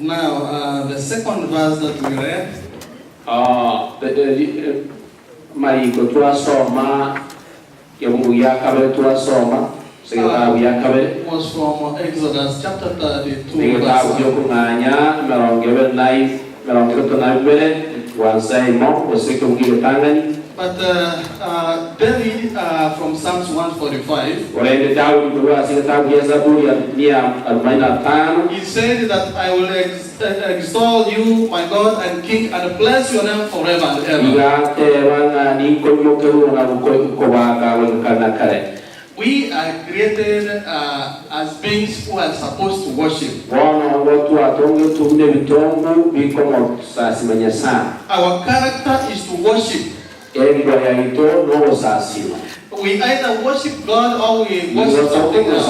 Now, the second verse that we read. Mariko tua soma Yamungu yakabere tua soma Segetabu yakabere Was from Exodus chapter 32 Segetabu yokumanya Merongebe nai Merongebe tunabere Wansaimo Wasekumgi tangani. But David from Psalms 145, he said that I will extol you, my God and King, and bless your name forever and ever. We are created as beings who are supposed to worship. Our character is to worship. We either worship God or we worship something else.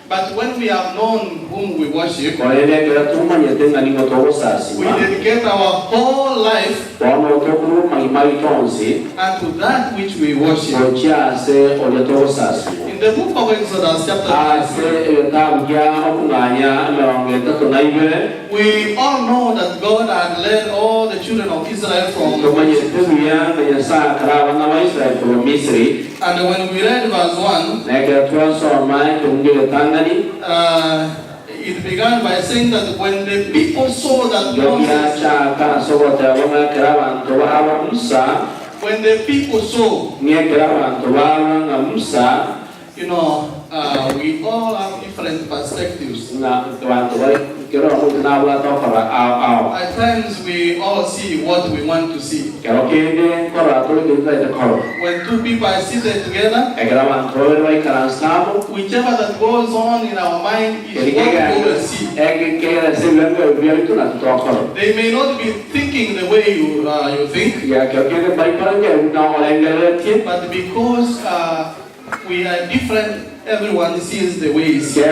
But when we have known whom we worship, we dedicate our whole life unto that which we worship. In the book of Exodus chapter 3, we all know that God had led all the children of Israel from Egypt. And when we read verse 1, it began by saying that when the people saw that when the people saw, we all have different perspectives. At times we all see what we want to see. When two people are seated together, whichever that goes on in our mind is what we will see. They may not be thinking the way you think, but because we are different, everyone sees the way he sees.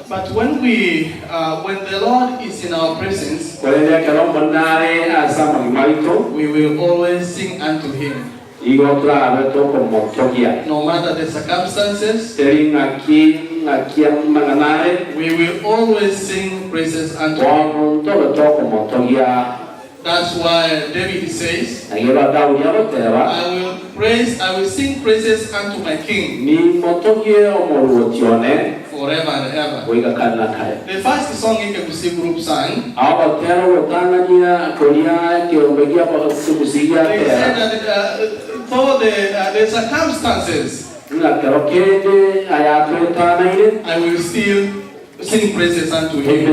But when the Lord is in our presence, we will always sing unto Him. No matter the circumstances, we will always sing praises unto Him. That's why David says, I will sing praises unto my King forever and ever. The first song in the group sang, they said that for the circumstances, I will still sing praises unto Him.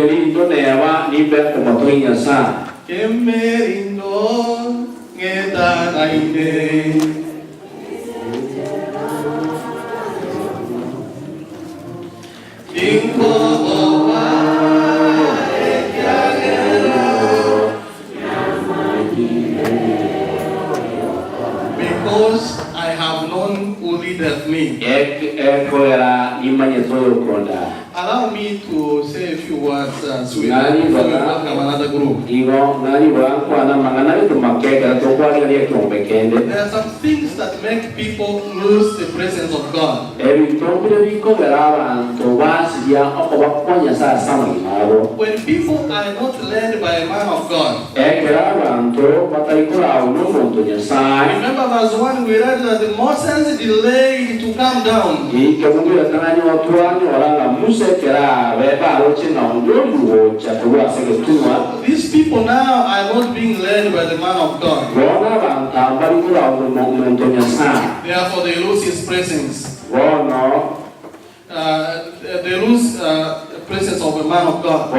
Because I have known who leadeth me. Allow me to say a few words before we welcome another group. There are some things that make people lose the presence of God. When people are not led by a man of God. Remember verse 1, we read that Moses delayed to come down. These people now are not being led by the man of God. Therefore they lose His presence. They lose the presence of a man of God.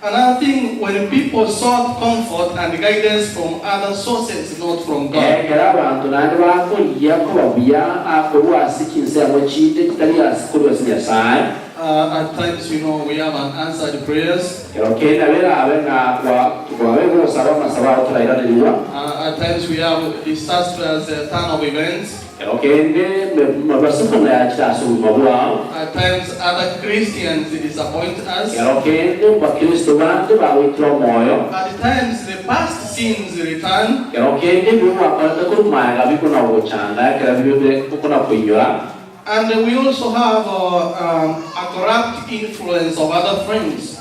Another thing, when people sought comfort and guidance from other sources, not from God. At times, we have unanswered prayers. At At times, we have disastrous turn of events. At times, other Christians disappoint us. At times, the past sins return. And we also have a corrupt influence of other friends.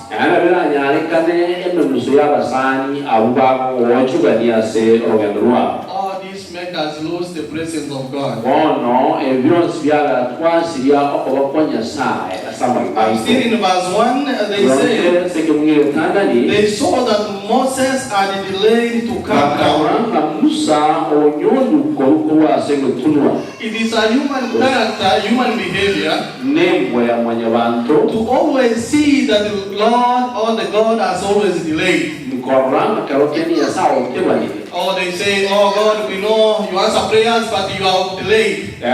All these make us lose the presence of God. I'm still in verse 1. They saw that Moses had delayed to come down. It is a human character, human behavior, to always see that the Lord or the God has always delayed. Or they say, oh God, we know you answer prayers, but you are delayed. I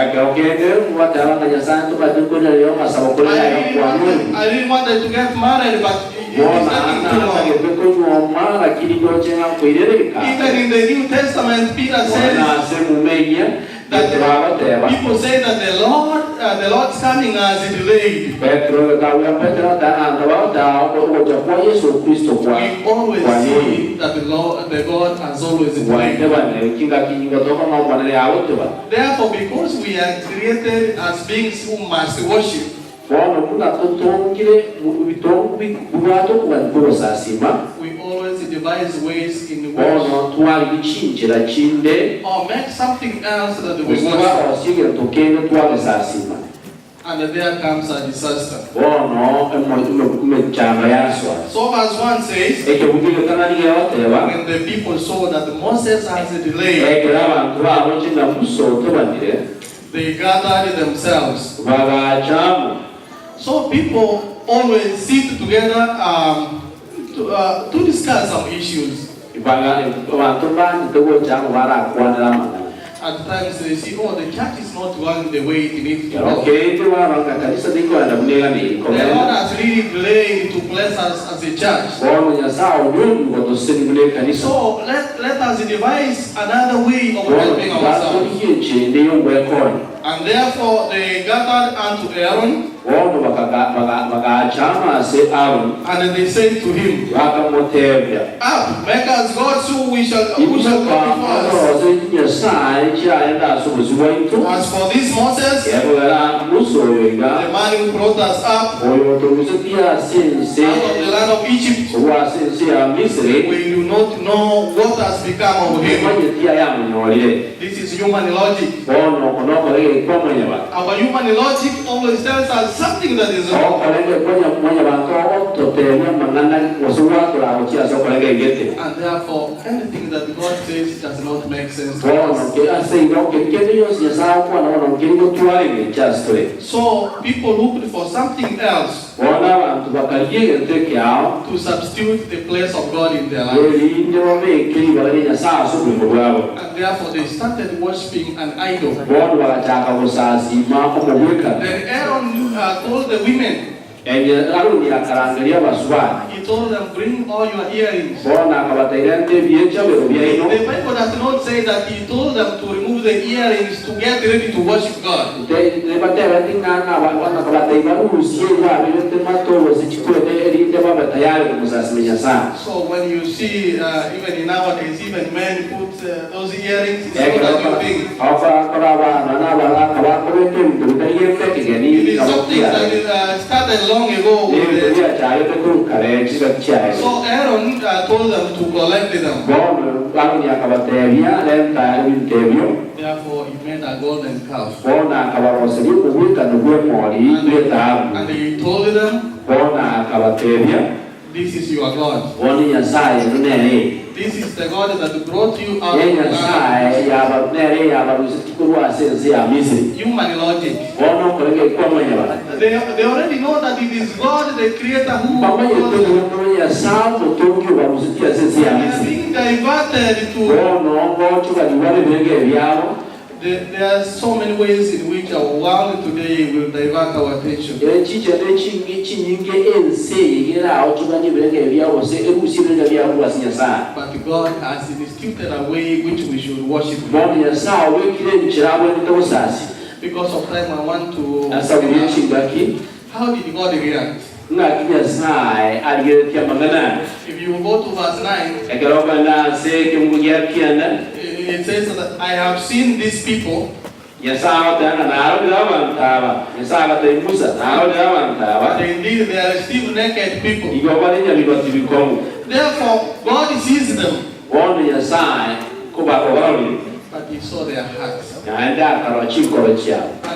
really wanted to get married, but it is taking too long. Even in the New Testament, Peter says that people say that the Lord's coming as delayed. We always see that the God has always delayed. Therefore, because we are created as beings who must worship, we always devise ways in which or make something else that we worship. And there comes a disaster. So verse 1 says, when the people saw that Moses has a delay, they gathered themselves. So people always sit together to discuss some issues. At times they see, oh, the church is not going the way it needs to go. The Lord has really delayed to bless us as a church. So let us devise another way of helping ourselves. And therefore they gathered unto Aaron. And they said to him, up, make us gods who shall go before us. As for this Moses, the man who brought us up out of the land of Egypt, we do not know what has become of him. This is human logic. Our human logic always tells us something that is wrong. And therefore, anything that God says does not make sense to us. So people looked for something else to substitute the place of God in their life. And therefore they started worshiping an idol. Then Aaron told the women, he told them, bring all your earrings. The Bible does not say that he told them to remove the earrings to get ready to worship God. So when you see, even in nowadays, even men put those earrings, it's not a new thing. It is something that started long ago. So Aaron told them to collect them. Therefore, he made a golden calf. And he told them, this is your God. This is the God that brought you out of the land. Human logic. They already know that it is God, the Creator, who brought them. They are being diverted to There are so many ways in which our world today will divert our attention. But God has instituted a way which we should worship Him. Because of time, I want to ask, how did God react? If you go to verse 9, it says that I have seen these people, but indeed they are still naked people. Therefore, God sees them, but He saw their hearts. And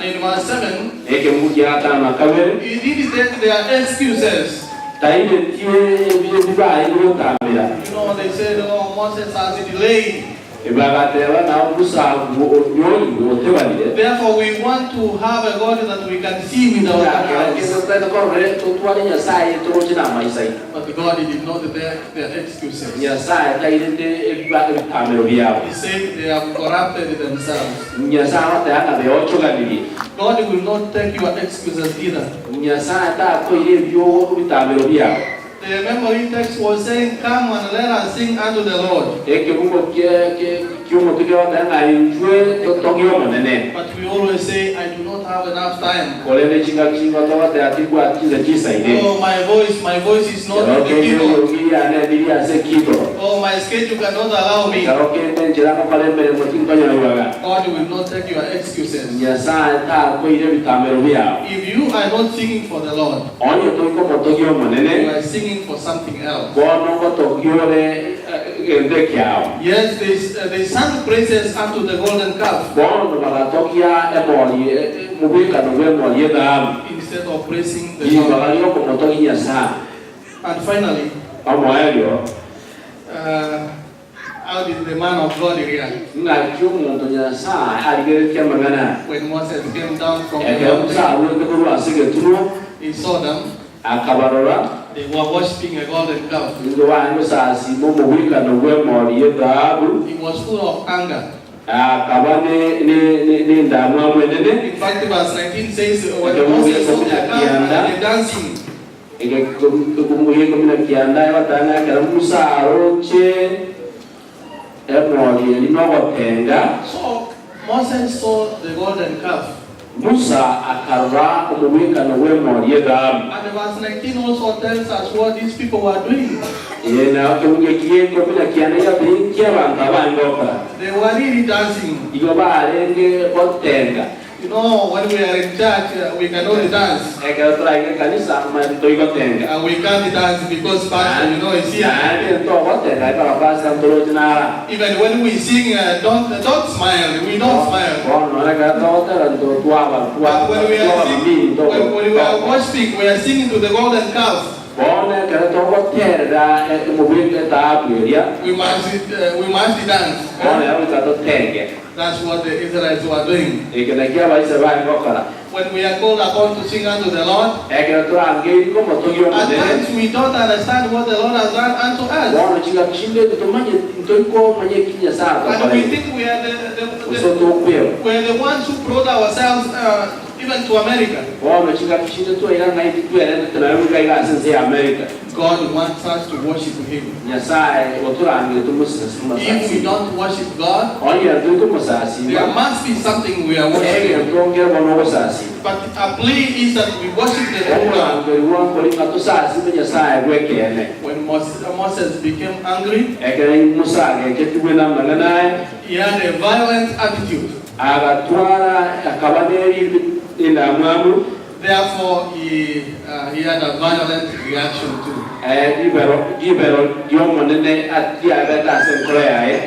in verse 7, He didn't take their excuses. They said, oh, Moses has delayed. Therefore, we want to have a God that we can see with our eyes. But God did not take their excuses. He said they have corrupted themselves. God will not take your excuses either. The memory text was saying, come and let us sing unto the Lord. But we always say, I do not have enough time. Oh, my voice is not in the keyboard. Oh, my schedule cannot allow me. God will not take your excuses. If you are not singing for the Lord, you are singing for something else. Yes, they sang praises unto the golden calf instead of praising the Lord. And finally, how did the man of God react? When Moses came down from the mountain, he saw them. They were worshipping a golden calf. He was full of anger. In fact, verse 19 says, when Moses saw the calf, they dancing. So Moses saw the golden calf. Musa akarwa umubikano w'emori y'Abami. And verse 19 also tells us what these people were doing. They were really dancing. You know, when we are in church, we can only dance. And we can't dance because pastor, you know, is here. Even when we sing, don't smile. We don't smile. But when we are singing, when we are worshiping, we are singing to the golden calf. We must dance. That's what the Israelites were doing. When we are called upon to sing unto the Lord, at times we don't understand what the Lord has done unto us. And we think we are the ones who brought ourselves even to America. God wants us to worship Him. If we don't worship God, there must be something we are worshiping. But a plea is that we worship the Lord. When Moses became angry, he had a violent attitude. Therefore, he had a violent reaction too.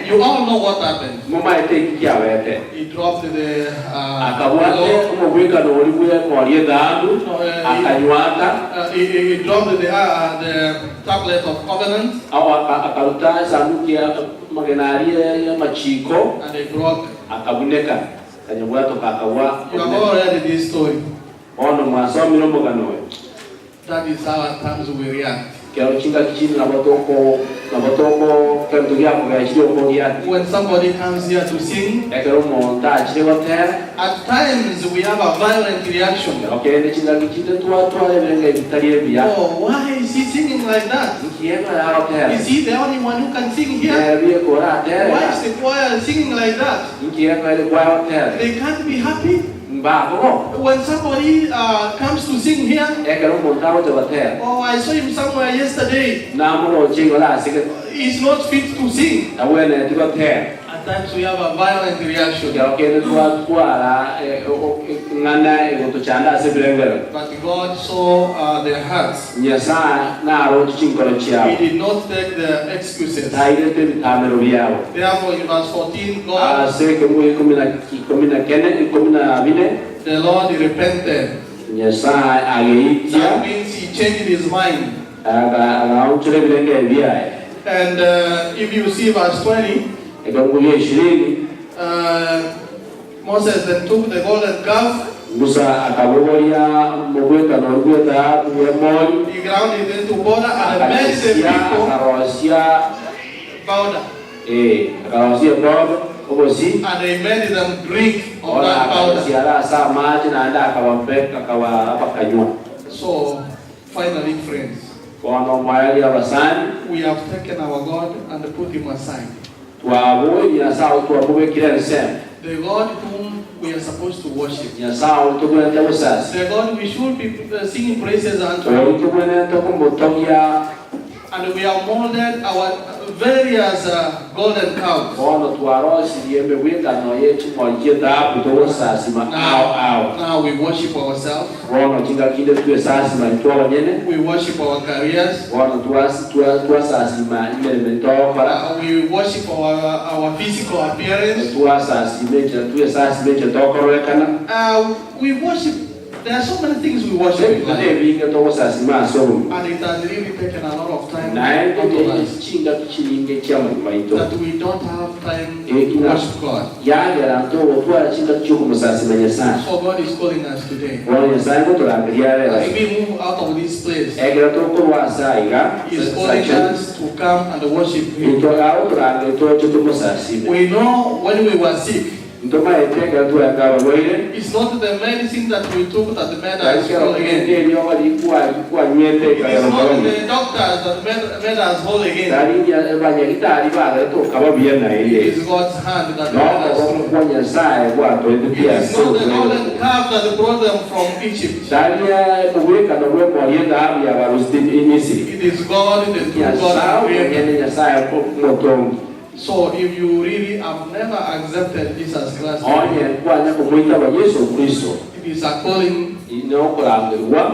You all know what happened. He dropped the he dropped the tablet of covenant, and they broke. You have all read this story. That is how at times we react. When somebody comes here to sing, at times we have a violent reaction. Oh, why is he singing like that? Is he the only one who can sing here? Why is the choir singing like that? They can't be happy. When somebody comes to sing here, oh, I saw him somewhere yesterday. He's not fit to sing. At times we have a violent reaction. But God saw their hearts. He did not take the excuses. Therefore, in verse 14, God, the Lord repented. That means he changed his mind. And if you see verse 20, Moses then took the golden calf. He ground it into powder and made the people powder. And they made them drink of that powder. So, finally, friends, we have taken our God and put him aside. The God whom we are supposed to worship. The God we should be singing praises unto. And we have molded our various golden cows. Now we worship ourselves. We worship our careers. We worship our physical appearance. We worship. There are so many things we worship in life. And it has really taken a lot of time that we don't have time to worship God. So God is calling us today. As we move out of this place, He is calling us to come and worship Him. We know when we were sick, it's not the medicine that we took that made us whole again. It is not the doctors that made us whole again. It is God's hand that made us whole. It is not the golden calf that brought them from Egypt. It is God, the true God. So if you really have never accepted Jesus Christ, it is a calling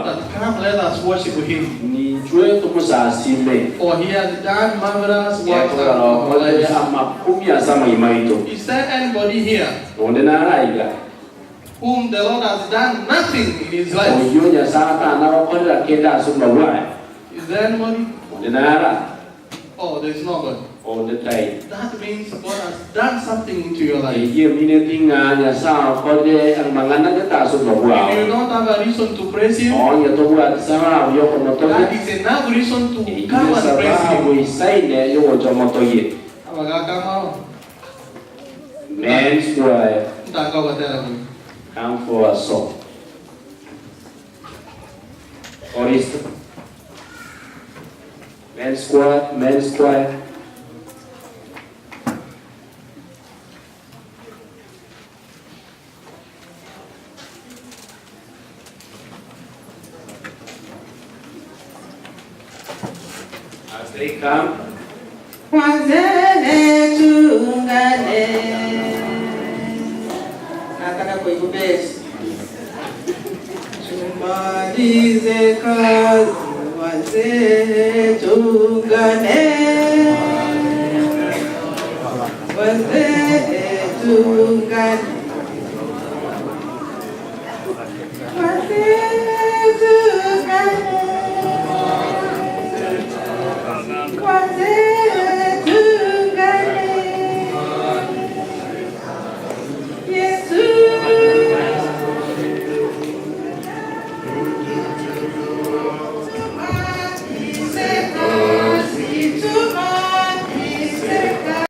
that come, let us worship Him. For He has done marvelous works in our lives. Is there anybody here whom the Lord has done nothing in his life? Is there anybody? Oh, there is nobody. All the time. That means God has done something into your life. If you don't have a reason to praise Him, that is enough reason to come and praise Him. Men's choir, come for a song. Chorister. Men's choir. As they come, nataka kuikubesi tumalize kazi wazee tungane wazee tungane